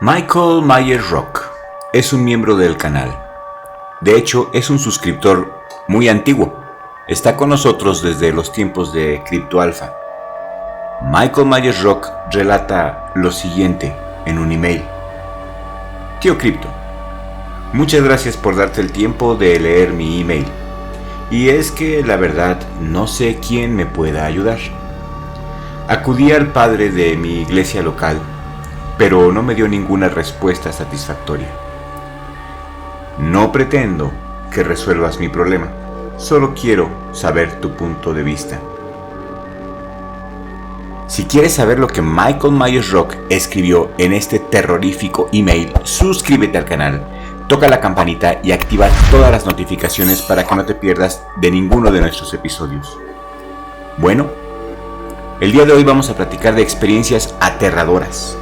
Michael Myers Rock es un miembro del canal. De hecho, es un suscriptor muy antiguo. Está con nosotros desde los tiempos de CryptoAlpha. Michael Myers Rock relata lo siguiente en un email. Tío Crypto, muchas gracias por darte el tiempo de leer mi email. Y es que la verdad no sé quién me pueda ayudar. Acudí al padre de mi iglesia local, pero no me dio ninguna respuesta satisfactoria. No pretendo que resuelvas mi problema, solo quiero saber tu punto de vista. Si quieres saber lo que Michael Myers Rock escribió en este terrorífico email, suscríbete al canal, toca la campanita y activa todas las notificaciones para que no te pierdas de ninguno de nuestros episodios. Bueno, el día de hoy vamos a platicar de experiencias aterradoras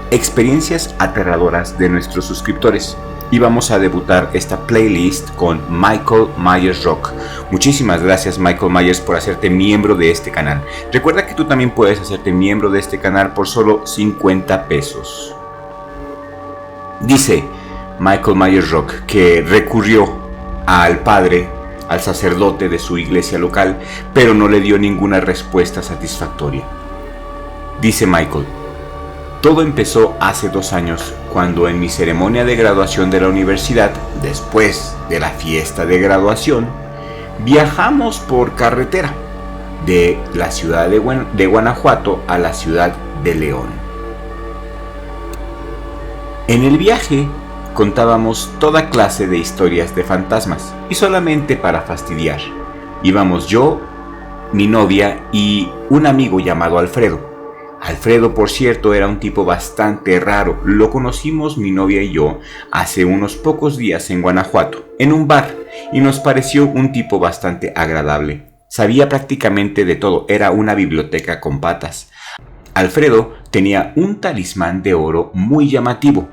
de nuestros suscriptores. Y vamos a debutar esta playlist con Michael Myers Rock. Muchísimas gracias Michael Myers por hacerte miembro de este canal. Recuerda que tú también puedes hacerte miembro de este canal por solo 50 pesos. Dice Michael Myers Rock que recurrió al padre, al sacerdote de su iglesia local, pero no le dio ninguna respuesta satisfactoria. Dice Michael: todo empezó hace 2 años, cuando en mi ceremonia de graduación de la universidad, después de la fiesta de graduación, viajamos por carretera de la ciudad de Guanajuato a la ciudad de León. En el viaje contábamos toda clase de historias de fantasmas, y solamente para fastidiar. Íbamos yo, mi novia y un amigo llamado Alfredo. Alfredo, por cierto, era un tipo bastante raro. Lo conocimos mi novia y yo hace unos pocos días en Guanajuato, en un bar, y nos pareció un tipo bastante agradable. Sabía prácticamente de todo, era una biblioteca con patas. Alfredo tenía un talismán de oro muy llamativo.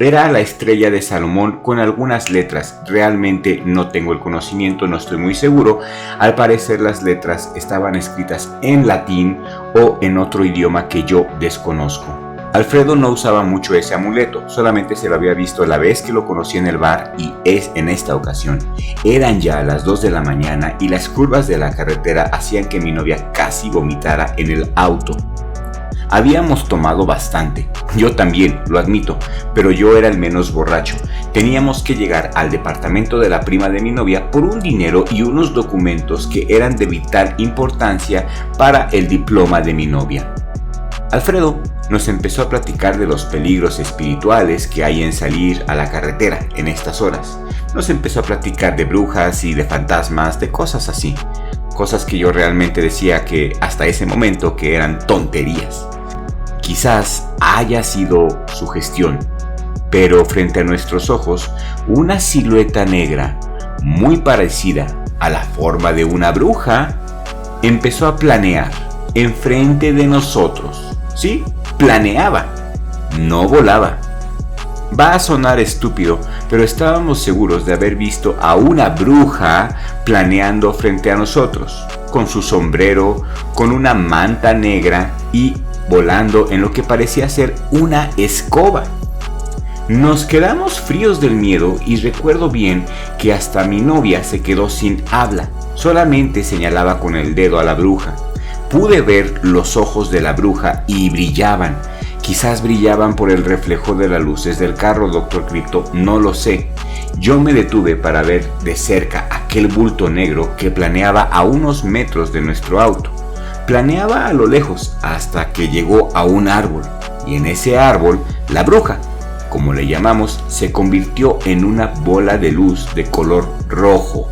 Era la estrella de Salomón con algunas letras. Realmente no tengo el conocimiento, no estoy muy seguro. Al parecer las letras estaban escritas en latín o en otro idioma que yo desconozco. Alfredo no usaba mucho ese amuleto, solamente se lo había visto la vez que lo conocí en el bar y es en esta ocasión. Eran ya las 2 de la mañana y las curvas de la carretera hacían que mi novia casi vomitara en el auto. Habíamos tomado bastante, yo también, lo admito, pero yo era el menos borracho. Teníamos que llegar al departamento de la prima de mi novia por un dinero y unos documentos que eran de vital importancia para el diploma de mi novia. Alfredo nos empezó a platicar de los peligros espirituales que hay en salir a la carretera en estas horas. Nos empezó a platicar de brujas y de fantasmas, de cosas así. Cosas que yo realmente decía que hasta ese momento que eran tonterías. Quizás haya sido sugestión, pero frente a nuestros ojos, una silueta negra, muy parecida a la forma de una bruja, empezó a planear enfrente de nosotros. Sí, planeaba, no volaba. Va a sonar estúpido, pero estábamos seguros de haber visto a una bruja planeando frente a nosotros, con su sombrero, con una manta negra y volando en lo que parecía ser una escoba. Nos quedamos fríos del miedo y recuerdo bien que hasta mi novia se quedó sin habla, solamente señalaba con el dedo a la bruja. Pude ver los ojos de la bruja y brillaban. Quizás brillaban por el reflejo de las luces del carro, Dr. Crypto, no lo sé. Yo me detuve para ver de cerca aquel bulto negro que planeaba a unos metros de nuestro auto. Planeaba a lo lejos hasta que llegó a un árbol, y en ese árbol, la bruja, como le llamamos, se convirtió en una bola de luz de color rojo.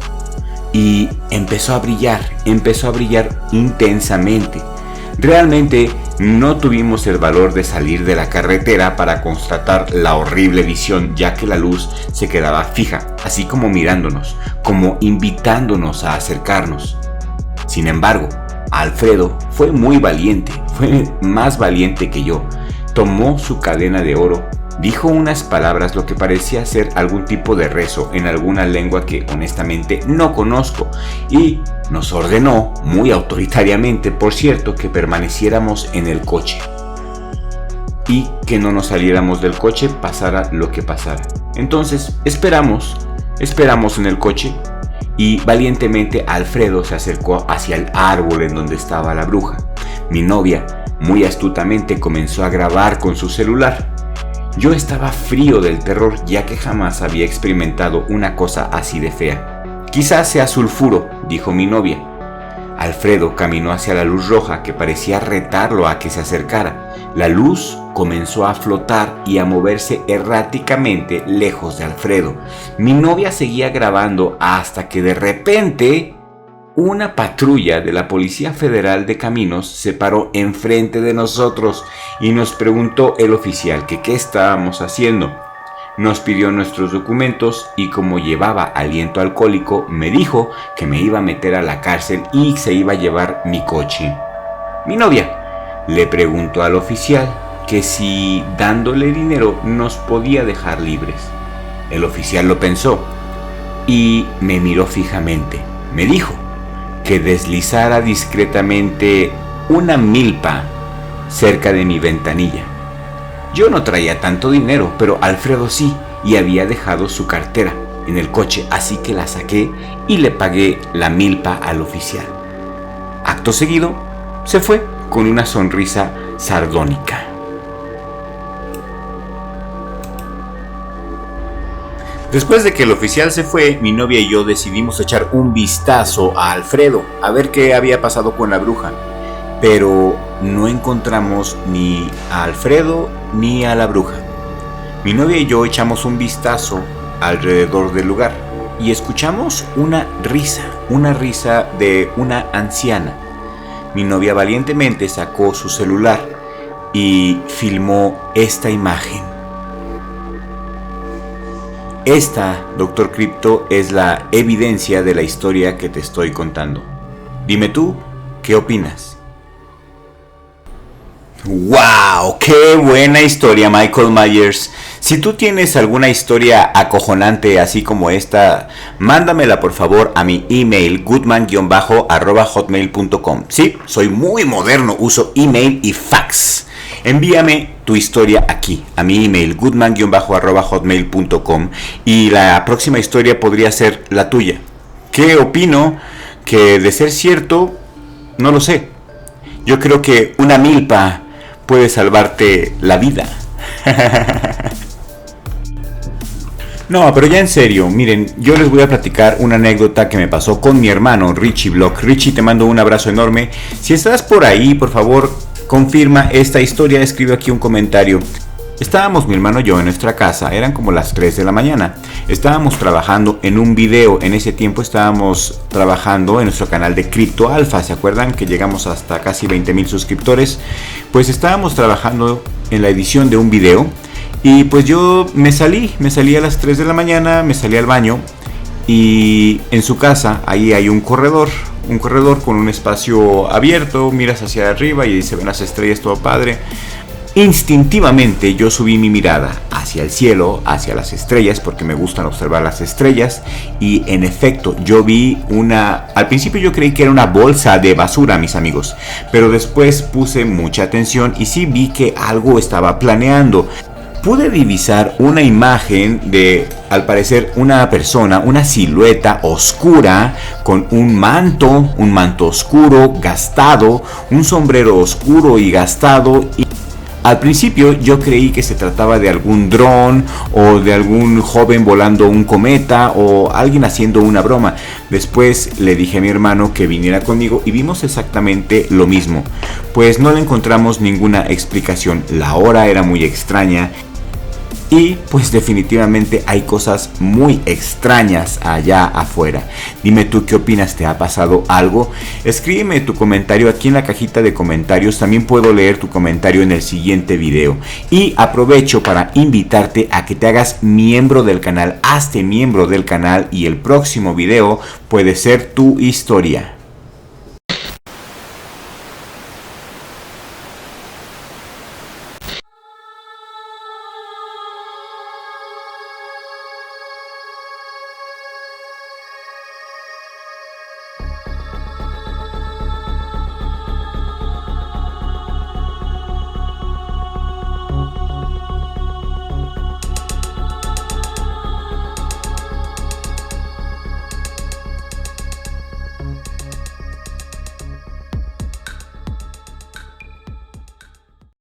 Y empezó a brillar intensamente. Realmente no tuvimos el valor de salir de la carretera para constatar la horrible visión, ya que la luz se quedaba fija, así como mirándonos, como invitándonos a acercarnos. Sin embargo, Alfredo fue muy valiente, fue más valiente que yo. Tomó su cadena de oro, dijo unas palabras, lo que parecía ser algún tipo de rezo en alguna lengua que honestamente no conozco, y nos ordenó, muy autoritariamente por cierto, que permaneciéramos en el coche. y que no nos saliéramos del coche pasara lo que pasara. Entonces esperamos en el coche y valientemente Alfredo se acercó hacia el árbol en donde estaba la bruja. Mi novia muy astutamente comenzó a grabar con su celular. Yo estaba frío del terror, ya que jamás había experimentado una cosa así de fea. Quizás sea sulfuro, dijo mi novia. Alfredo caminó hacia la luz roja que parecía retarlo a que se acercara. La luz comenzó a flotar y a moverse erráticamente lejos de Alfredo. Mi novia seguía grabando hasta que de repente una patrulla de la Policía Federal de Caminos se paró enfrente de nosotros y nos preguntó el oficial que qué estábamos haciendo. Nos pidió nuestros documentos y como llevaba aliento alcohólico me dijo que me iba a meter a la cárcel y se iba a llevar mi coche. Mi novia le preguntó al oficial que si dándole dinero nos podía dejar libres. El oficial lo pensó y me miró fijamente. Me dijo que deslizara discretamente una milpa cerca de mi ventanilla. Yo no traía tanto dinero, pero Alfredo sí, y había dejado su cartera en el coche, así que la saqué y le pagué la milpa al oficial. Acto seguido, se fue con una sonrisa sardónica. Después de que el oficial se fue, mi novia y yo decidimos echar un vistazo a Alfredo, a ver qué había pasado con la bruja. Pero no encontramos ni a Alfredo ni a la bruja. Mi novia y yo echamos un vistazo alrededor del lugar y escuchamos una risa de una anciana. Mi novia valientemente sacó su celular y filmó esta imagen. Esta, Dr. Crypto, es la evidencia de la historia que te estoy contando. Dime tú, ¿qué opinas? ¡Wow! ¡Qué buena historia, Michael Myers! Si tú tienes alguna historia acojonante así como esta, mándamela por favor a mi email goodman_@hotmail.com. Sí, soy muy moderno, uso email y fax. Envíame tu historia aquí, a mi email goodman_@hotmail.com y la próxima historia podría ser la tuya. ¿Qué opino? Que de ser cierto, no lo sé. Yo creo que una milpa puede salvarte la vida. No, pero ya en serio, miren, yo les voy a platicar una anécdota que me pasó con mi hermano Richie Block. Richie, te mando un abrazo enorme. Si estás por ahí, por favor, confirma esta historia, escribe aquí un comentario. Estábamos mi hermano y yo en nuestra casa, eran como las 3 de la mañana. Estábamos trabajando en un video, en ese tiempo estábamos trabajando en nuestro canal de Crypto Alpha, ¿se acuerdan que llegamos hasta casi 20,000 suscriptores? Pues estábamos trabajando en la edición de un video y pues yo me salí a las 3 de la mañana, me salí al baño y en su casa ahí hay un corredor con un espacio abierto, miras hacia arriba y se ven las estrellas, todo padre. Instintivamente yo subí mi mirada hacia el cielo, hacia las estrellas, porque me gustan observar las estrellas, y en efecto yo vi al principio yo creí que era una bolsa de basura, mis amigos, pero después puse mucha atención y sí vi que algo estaba planeando. Pude divisar una imagen de, al parecer, una persona, una silueta oscura con un manto oscuro, gastado, un sombrero oscuro y gastado. Al principio yo creí que se trataba de algún dron o de algún joven volando un cometa o alguien haciendo una broma. Después le dije a mi hermano que viniera conmigo y vimos exactamente lo mismo. Pues no le encontramos ninguna explicación. La hora era muy extraña. Y pues definitivamente hay cosas muy extrañas allá afuera. Dime tú qué opinas, ¿te ha pasado algo? Escríbeme tu comentario aquí en la cajita de comentarios. También puedo leer tu comentario en el siguiente video. Y aprovecho para invitarte a que te hagas miembro del canal. Hazte miembro del canal y el próximo video puede ser tu historia.